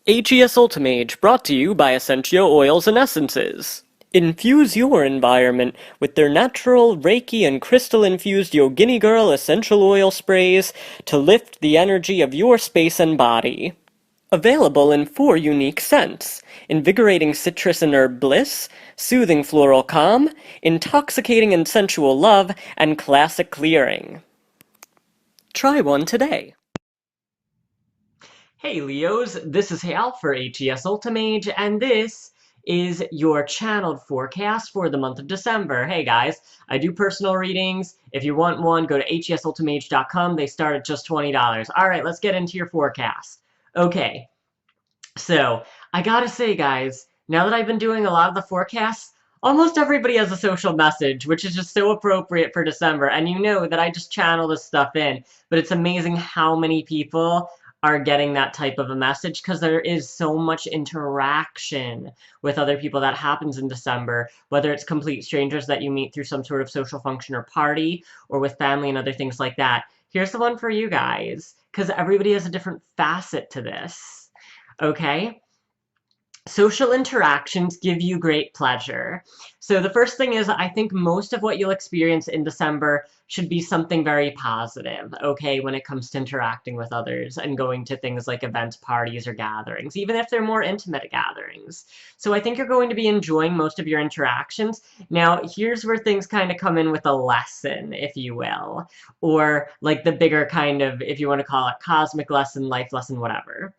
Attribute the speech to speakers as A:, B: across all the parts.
A: AGS Ultimage, brought to you by Essentio Oils and Essences. Infuse your environment with their natural Reiki and crystal-infused Yogini Girl essential oil sprays to lift the energy of your space and body. Available in 4 unique scents: invigorating citrus and herb bliss, soothing floral calm, intoxicating and sensual love, and classic clearing. Try one today.
B: Hey Leos, this is Hal for HES Ultimage, and this is your channeled forecast for the month of December. Hey guys, I do personal readings. If you want one, go to hesultimage.com. They start at just $20. Alright, let's get into your forecast. Okay, so I gotta say guys, now that I've been doing a lot of the forecasts, almost everybody has a social message, which is just so appropriate for December. And you know that I just channel this stuff in, but it's amazing how many people are getting that type of a message because there is so much interaction with other people that happens in December, whether it's complete strangers that you meet through some sort of social function or party, or with family and other things like that. Here's the one for you guys, because everybody has a different facet to this. Okay? Social interactions give you great pleasure. So the first thing is, I think most of what you'll experience in December should be something very positive, okay, when it comes to interacting with others and going to things like events, parties, or gatherings, even if they're more intimate gatherings. So I think you're going to be enjoying most of your interactions. Now, here's where things kind of come in with a lesson, if you will, or like the bigger kind of, if you want to call it cosmic lesson, life lesson, whatever.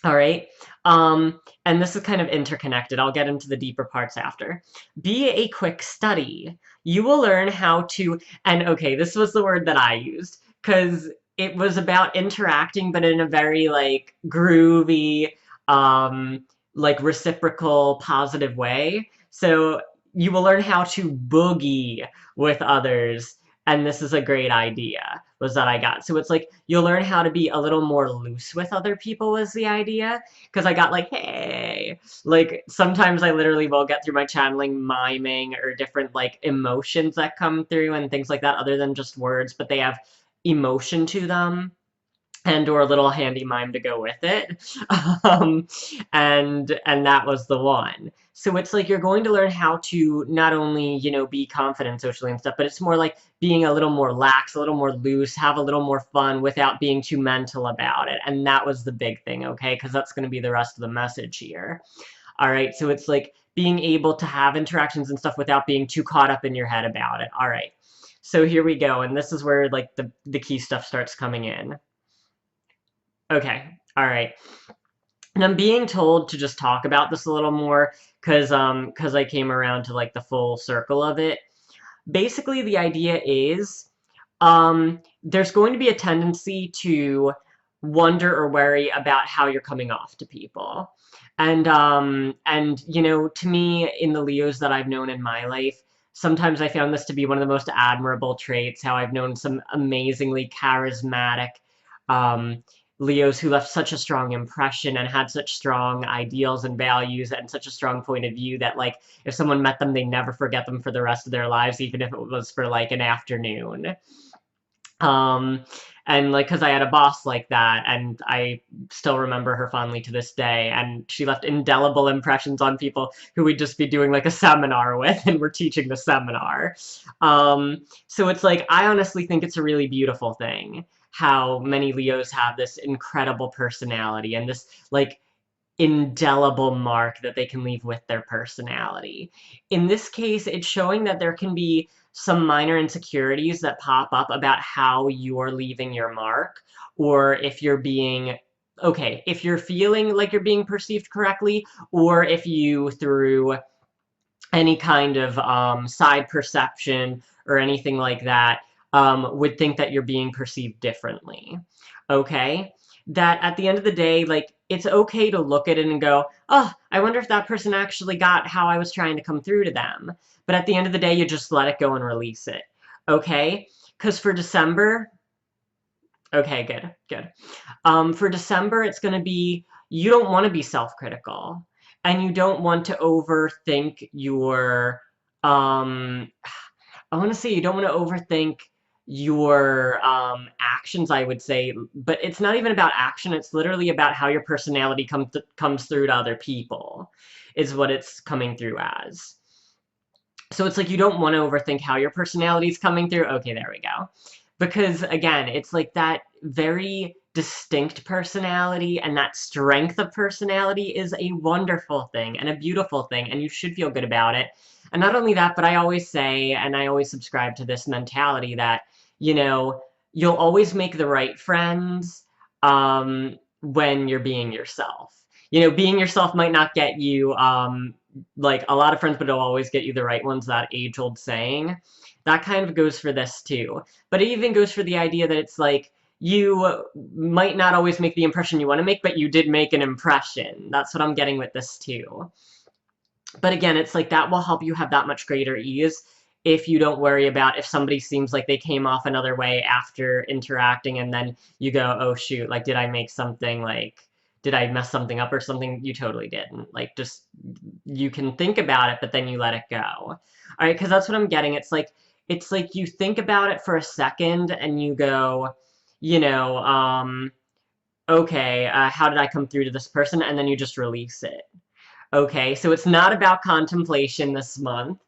B: All right. And this is kind of interconnected. I'll get into the deeper parts after. Be a quick study. You will learn how to, and okay, this was the word that I used, because it was about interacting, but in a very like groovy, like reciprocal, positive way. So you will learn how to boogie with others. And this is a great idea, was that I got. So it's like, you'll learn how to be a little more loose with other people was the idea. Because I got like, hey, like sometimes I literally will get through my channeling miming or different like emotions that come through and things like that other than just words, but they have emotion to them and or a little handy mime to go with it. um, and that was the one. So it's like you're going to learn how to not only, you know, be confident socially and stuff, but it's more like being a little more lax, a little more loose, have a little more fun without being too mental about it. And that was the big thing, okay? Because that's going to be the rest of the message here. All right, so it's like being able to have interactions and stuff without being too caught up in your head about it. All right, so here we go. And this is where like the key stuff starts coming in. Okay, all right. And I'm being told to just talk about this a little more because I came around to like the full circle of it. Basically, the idea is there's going to be a tendency to wonder or worry about how you're coming off to people. And you know, to me, in the Leos that I've known in my life, sometimes I found this to be one of the most admirable traits, how I've known some amazingly charismatic um, Leos who left such a strong impression and had such strong ideals and values and such a strong point of view that, like, if someone met them, they never forget them for the rest of their lives, even if it was for, like, an afternoon. Um, and, like, because I had a boss like that, and I still remember her fondly to this day, and she left indelible impressions on people who we'd just be doing, like, a seminar with, and we're teaching the seminar. So it's like, I honestly think it's a really beautiful thing how many Leos have this incredible personality and this, like, indelible mark that they can leave with their personality. In this case, it's showing that there can be some minor insecurities that pop up about how you're leaving your mark, or if you're being, okay, if you're feeling like you're being perceived correctly, or if you, through any kind of side perception or anything like that, would think that you're being perceived differently. Okay? That at the end of the day, like, it's okay to look at it and go, oh, I wonder if that person actually got how I was trying to come through to them. But at the end of the day, you just let it go and release it. Okay? Because for December, okay, good, good. For December, it's going to be, you don't want to be self-critical. And you don't want to overthink your, I want to say you don't want to overthink your actions, I would say, but it's not even about action, it's literally about how your personality comes through to other people, is what it's coming through as. So it's like you don't want to overthink how your personality is coming through. Okay, there we go. Because again, it's like that very distinct personality and that strength of personality is a wonderful thing and a beautiful thing, and you should feel good about it. And not only that, but I always say, and I always subscribe to this mentality that, you know, you'll always make the right friends when you're being yourself. You know, being yourself might not get you like a lot of friends, but it'll always get you the right ones, that age-old saying. That kind of goes for this too. But it even goes for the idea that it's like, you might not always make the impression you want to make, but you did make an impression. That's what I'm getting with this too. But again, it's like that will help you have that much greater ease if you don't worry about if somebody seems like they came off another way after interacting and then you go, oh shoot, like did I make something like, did I mess something up or something? You totally didn't. Like, just, you can think about it, but then you let it go. All right, because that's what I'm getting. It's like you think about it for a second and you go, you know, okay, how did I come through to this person? And then you just release it. Okay, so it's not about contemplation this month.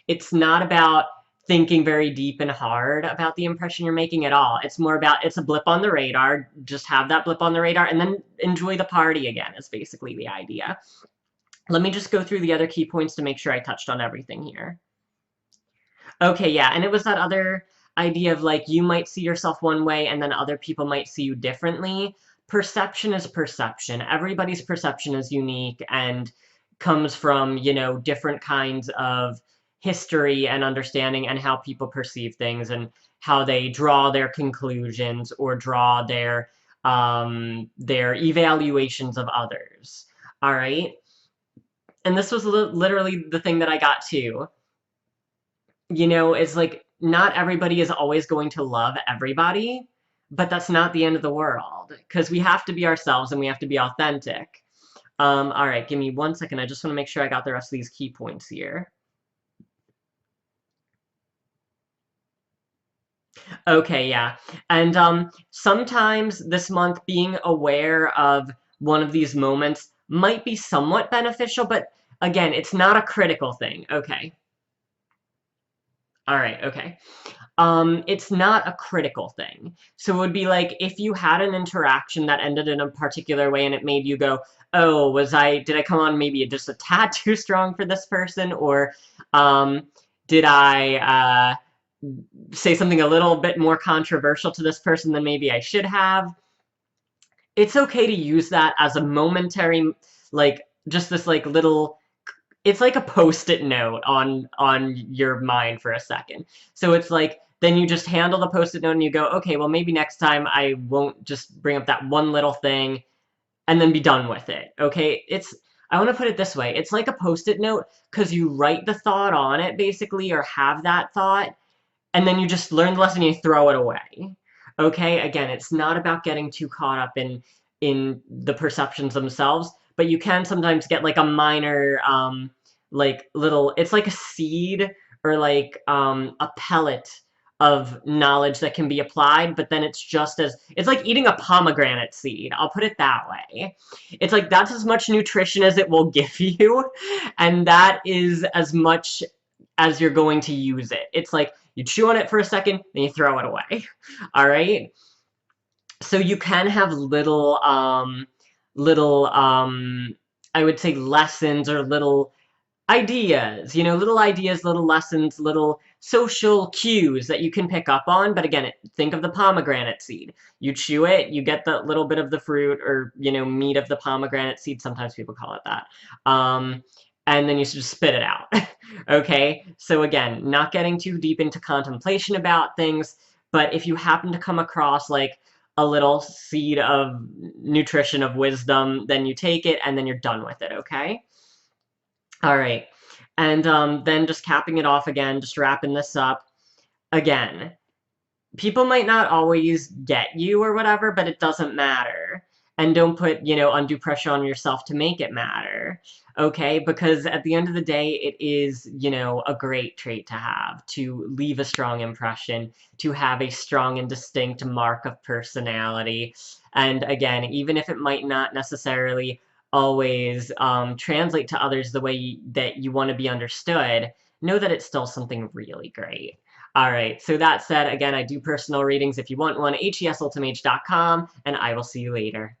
B: It's not about thinking very deep and hard about the impression you're making at all. It's more about, it's a blip on the radar, just have that blip on the radar, and then enjoy the party again, is basically the idea. Let me just go through the other key points to make sure I touched on everything here. Okay, yeah, and it was that other idea of like, you might see yourself one way and then other people might see you differently. Perception is perception. Everybody's perception is unique and comes from, you know, different kinds of history and understanding and how people perceive things and how they draw their conclusions or draw their evaluations of others. All right? And this was literally the thing that I got to. You know, it's like, not everybody is always going to love everybody, but that's not the end of the world, because we have to be ourselves and we have to be authentic. All right, give me 1 second. I just want to make sure I got the rest of these key points here. Okay, yeah. And sometimes this month being aware of one of these moments might be somewhat beneficial, but again, it's not a critical thing. Okay. All right, okay. It's not a critical thing. So it would be like if you had an interaction that ended in a particular way and it made you go, oh, did I come on maybe just a tad too strong for this person? Or did I say something a little bit more controversial to this person than maybe I should have? It's okay to use that as a momentary, like, just this like little, it's like a post-it note on your mind for a second. So it's like, then you just handle the post-it note and you go, okay, well maybe next time I won't just bring up that one little thing and then be done with it. Okay, I want to put it this way. It's like a post-it note because you write the thought on it basically, or have that thought, and then you just learn the lesson and you throw it away. Okay, again, it's not about getting too caught up in the perceptions themselves, but you can sometimes get like a minor like little, it's like a seed or like a pellet of knowledge that can be applied, but then it's like eating a pomegranate seed. I'll put it that way. It's like that's as much nutrition as it will give you, and that is as much as you're going to use it. It's like you chew on it for a second, then you throw it away. All right? So you can have little, I would say lessons or little ideas, you know, little ideas, little lessons, little social cues that you can pick up on. But again, think of the pomegranate seed. You chew it, you get the little bit of the fruit or, you know, meat of the pomegranate seed. Sometimes people call it that. And then you just spit it out. Okay? So again, not getting too deep into contemplation about things, but if you happen to come across like a little seed of nutrition, of wisdom, then you take it and then you're done with it, okay? All right, and then just capping it off again, just wrapping this up. Again, people might not always get you or whatever, but it doesn't matter. and don't put, undue pressure on yourself to make it matter. Okay, because at the end of the day, it is, a great trait to have, to leave a strong impression, to have a strong and distinct mark of personality. And again, even if it might not necessarily always translate to others the way that you want to be understood, know that it's still something really great. All right, so that said, again, I do personal readings. If you want one, hesultimage.com, and I will see you later.